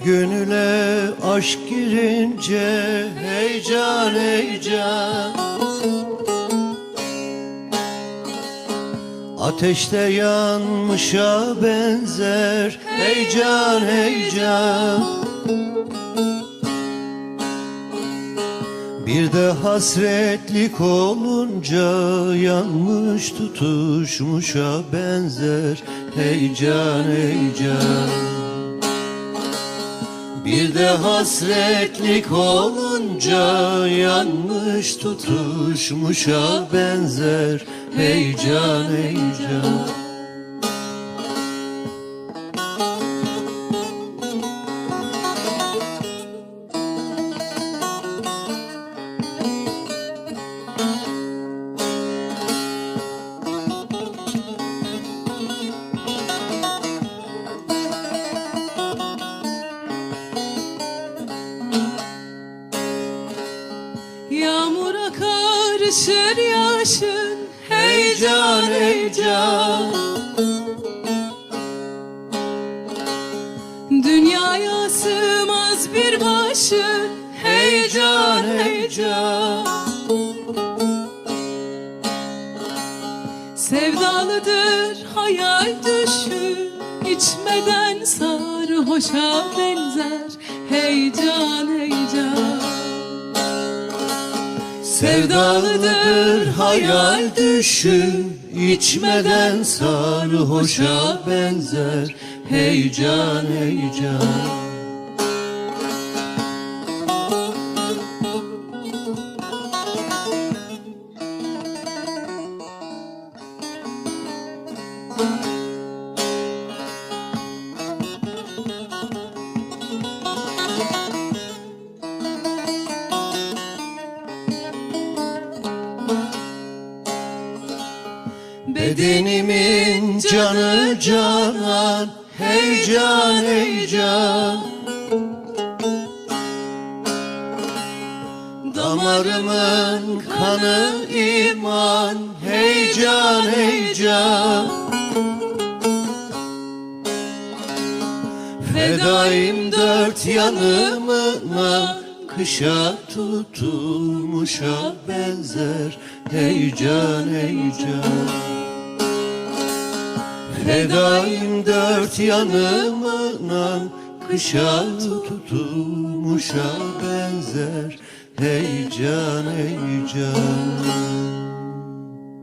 gönüle aşk girince heyecan heyecan, ateşte yanmışa benzer heyecan heyecan. Bir de hasretlik olunca yanmış tutuşmuşa benzer heyecan heyecan. Bir de hasretlik olunca yanmış tutuşmuşa benzer heyecan heyecan. Yağmura karışır yaşın Heyecan heyecan. Dünyaya sığmaz bir başın Heyecan heyecan. Sevdalıdır hayal düşü, içmeden sarhoşa benzer heyecan heyecan. Sevdalıdır hayal düşün, içmeden sarhoşa benzer heyecan heyecan. Bedenimin canı canan heyecan heyecan. Damarımın kanı iman heyecan heyecan. Fedaim dört yanımına, kışa tutulmuşa benzer heyecan heyecan. Fedaim dört yanımına, kışa tutulmuşa benzer heyecan heyecan.